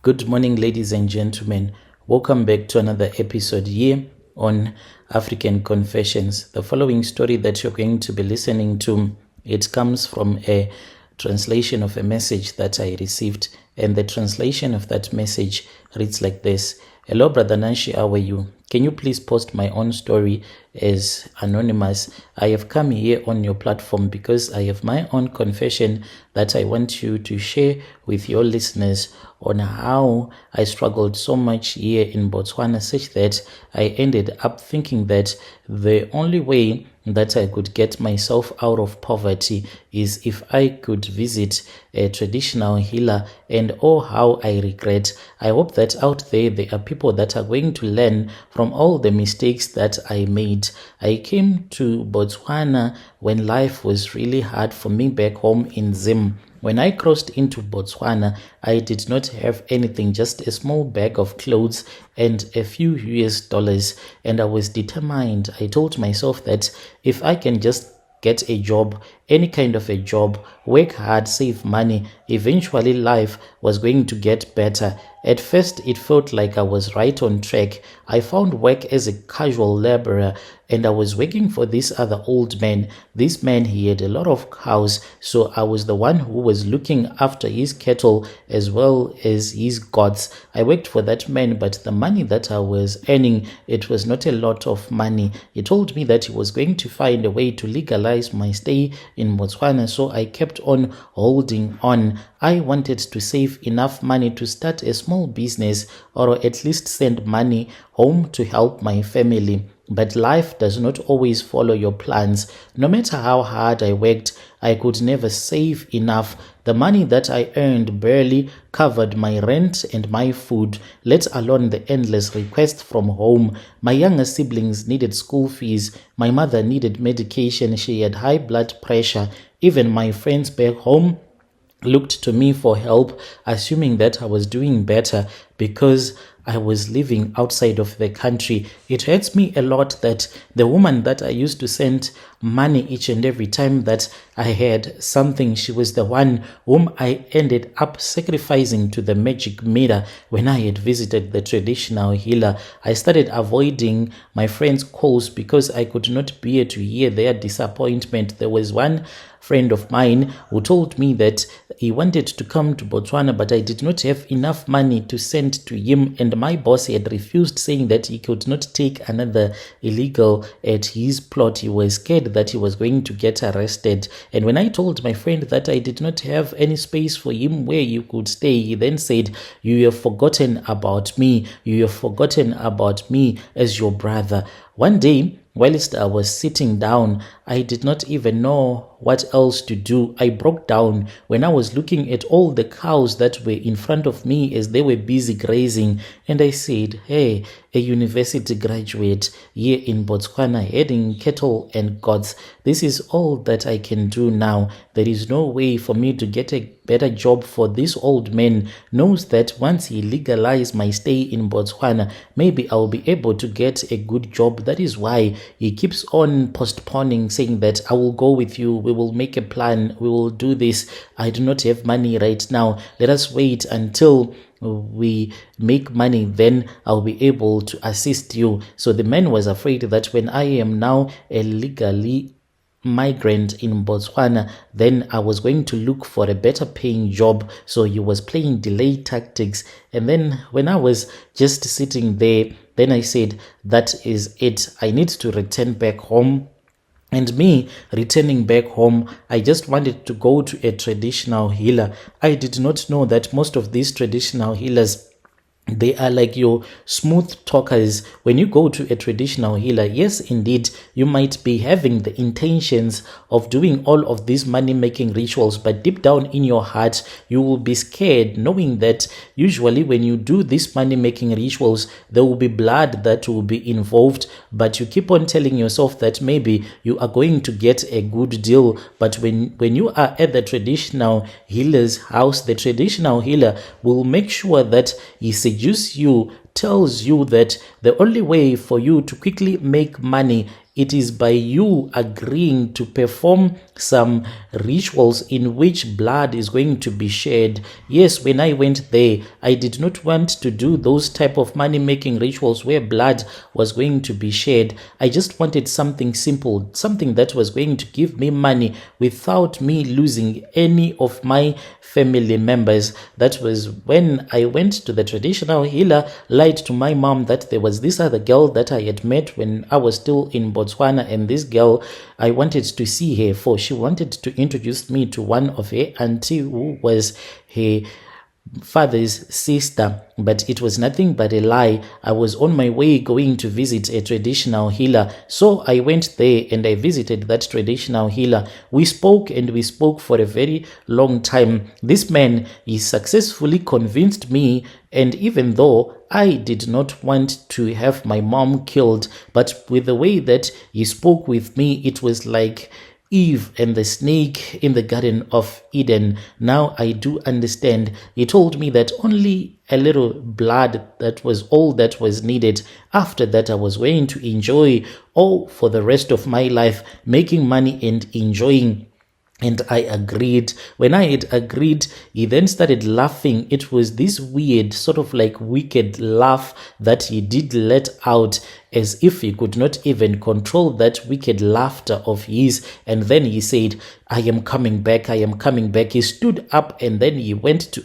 Good morning, ladies and gentlemen. Welcome back to another episode here on African Confessions. The following story that you're going to be listening to, it comes from a translation of a message that I received, and the translation of that message reads like this. Hello, Brother Nanshi, how are you? Can you please post my own story as anonymous? I have come here on your platform because I have my own confession that I want you to share with your listeners on how I struggled so much here in Botswana, such that I ended up thinking that the only way that I could get myself out of poverty is if I could visit a traditional healer, and oh, how I regret. I hope that out there are people that are going to learn from all the mistakes that I made. I came to Botswana when life was really hard for me back home in Zim. When I crossed into Botswana, I did not have anything, just a small bag of clothes and a few US dollars, and I was determined. I told myself that if I can just get a job, any kind of a job, work hard, save money, eventually life was going to get better. At first, it felt like I was right on track. I found work as a casual laborer, and I was working for this other old man. This man, he had a lot of cows, so I was the one who was looking after his cattle as well as his goats. I worked for that man, but the money that I was earning, it was not a lot of money. He told me that he was going to find a way to legalize my stay in Botswana, so I kept on holding on. I wanted to save enough money to start a small business, or at least send money home to help my family. But life does not always follow your plans. No matter how hard I worked, I could never save enough. The money that I earned barely covered my rent and my food, let alone the endless requests from home. My younger siblings needed school fees. My mother needed medication. She had high blood pressure. Even my friends back home looked to me for help, assuming that I was doing better because I was living outside of the country. It hurts me a lot that the woman that I used to send money each and every time that I had something, she was the one whom I ended up sacrificing to the magic mirror when I had visited the traditional healer. I started avoiding my friends' calls because I could not bear to hear their disappointment. There was one friend of mine who told me that he wanted to come to Botswana, but I did not have enough money to send to him, and my boss had refused, saying that he could not take another illegal at his plot. He was scared that he was going to get arrested. And when I told my friend that I did not have any space for him where you could stay, he then said, "You have forgotten about me. You have forgotten about me as your brother." One day, whilst I was sitting down, I did not even know what else to do. I broke down when I was looking at all the cows that were in front of me as they were busy grazing, and I said, "Hey, a university graduate here in Botswana herding cattle and goats, this is all that I can do now. There is no way for me to get a better job, for this old man knows that once he legalized my stay in Botswana, maybe I'll be able to get a good job. That is why he keeps on postponing, saying that I will go with you, we will make a plan, we will do this. I do not have money right now. Let us wait until we make money, then I'll be able to assist you." So the man was afraid that when I am now a legally migrant in Botswana, then I was going to look for a better paying job. So he was playing delay tactics. And then when I was just sitting there, then I said, that is it. I need to return back home. And me returning back home, I just wanted to go to a traditional healer. I did not know that most of these traditional healers, they are like your smooth talkers. When you go to a traditional healer, yes, indeed, you might be having the intentions of doing all of these money-making rituals, but deep down in your heart, you will be scared, knowing that usually when you do these money-making rituals, there will be blood that will be involved, but you keep on telling yourself that maybe you are going to get a good deal. But when you are at the traditional healer's house, the traditional healer will make sure that he seduces you, tells you that the only way for you to quickly make money it is by you agreeing to perform some rituals in which blood is going to be shed. Yes, when I went there, I did not want to do those type of money-making rituals where blood was going to be shed. I just wanted something simple, something that was going to give me money without me losing any of my family members. That was when I went to the traditional healer, lied to my mom that there was this other girl that I had met when I was still in Botswana, and this girl, I wanted to see her for she wanted to introduce me to one of her auntie who was her father's sister, but it was nothing but a lie. I was on my way going to visit a traditional healer, so I went there and I visited that traditional healer. We spoke and we spoke for a very long time. This man, he successfully convinced me, and even though I did not want to have my mom killed, but with the way that he spoke with me, it was like Eve and the snake in the Garden of Eden. Now I do understand. He told me that only a little blood, that was all that was needed. After that, I was going to enjoy all for the rest of my life, making money and enjoying. And I agreed. When I had agreed, he then started laughing. It was this weird, sort of like wicked laugh that he did let out, as if he could not even control that wicked laughter of his. And then he said, I am coming back, I am coming back. He stood up and then he went to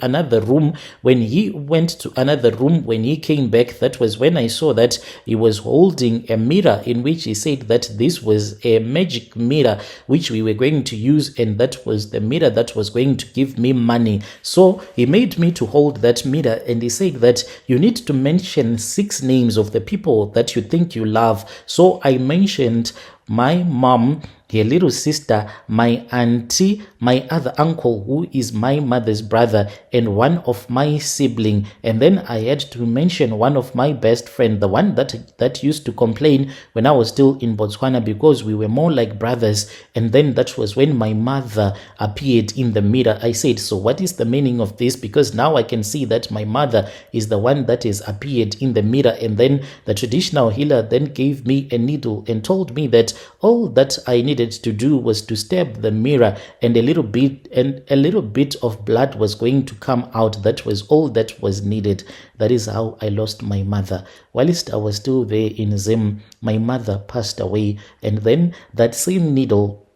another room. When he went to another room, when he came back, that was when I saw that he was holding a mirror in which he said that this was a magic mirror which we were going to use, and that was the mirror that was going to give me money. So he made me to hold that mirror, and he said that you need to mention 6 names of the people that you think you love. So I mentioned my mom, her little sister, my auntie, my other uncle who is my mother's brother, and one of my sibling. And then I had to mention one of my best friend, the one that used to complain when I was still in Botswana, because we were more like brothers. And then that was when my mother appeared in the mirror. I said, so what is the meaning of this? Because now I can see that my mother is the one that has appeared in the mirror. And then the traditional healer then gave me a needle and told me that all that I needed to do was to stab the mirror, and a little bit of blood was going to come out. That was all that was needed. That is how I lost my mother. Whilst I was still there in Zim, my mother passed away, and then that same needle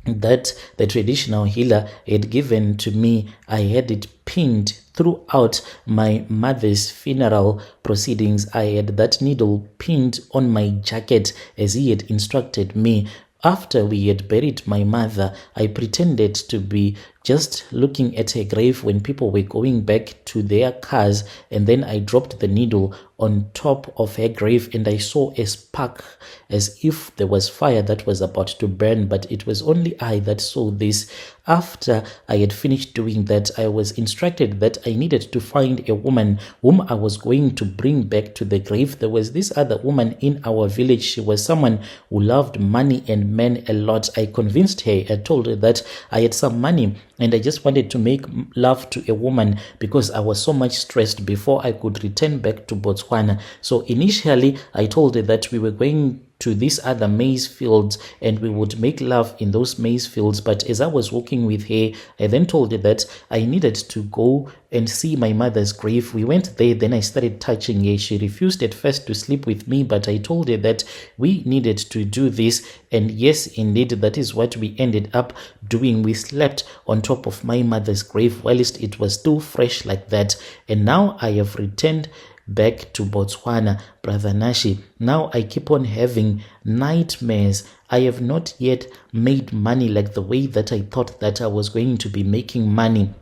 that the traditional healer had given to me, I had it pinned throughout my mother's funeral proceedings. I had that needle pinned on my jacket as he had instructed me. After we had buried my mother, I pretended to be just looking at her grave when people were going back to their cars, and then I dropped the needle on top of her grave, and I saw a spark as if there was fire that was about to burn, but it was only I that saw this. After I had finished doing that, I was instructed that I needed to find a woman whom I was going to bring back to the grave. There was this other woman in our village. She was someone who loved money and men a lot. I convinced her. I told her that I had some money and I just wanted to make love to a woman because I was so much stressed before I could return back to Botswana. So initially, I told her that we were going to these other maize fields and we would make love in those maize fields. But as I was walking with her, I then told her that I needed to go and see my mother's grave. We went there, then I started touching her. She refused at first to sleep with me, but I told her that we needed to do this. And yes, indeed, that is what we ended up doing. We slept on top of my mother's grave whilst it was still fresh like that. And now I have returned back to Botswana, Brother Nashi. Now I keep on having nightmares. I have not yet made money like the way that I thought that I was going to be making money.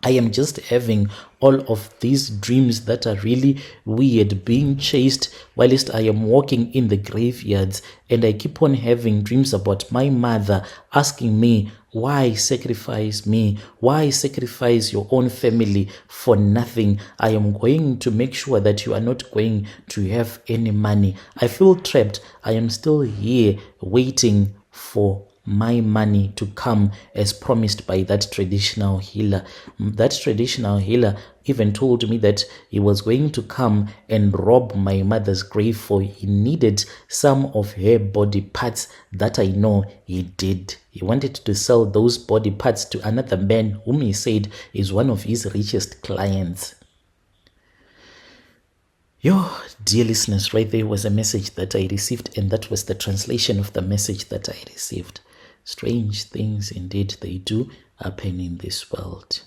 I am just having all of these dreams that are really weird, being chased whilst I am walking in the graveyards, and I keep on having dreams about my mother asking me, why sacrifice me? Why sacrifice your own family for nothing? I am going to make sure that you are not going to have any money. I feel trapped. I am still here waiting for my money to come as promised by that traditional healer. That traditional healer even told me that he was going to come and rob my mother's grave, for he needed some of her body parts that I know he did. He wanted to sell those body parts to another man whom he said is one of his richest clients. Yo, dear listeners, right there was a message that I received, and that was the translation of the message that I received. Strange things indeed they do happen in this world.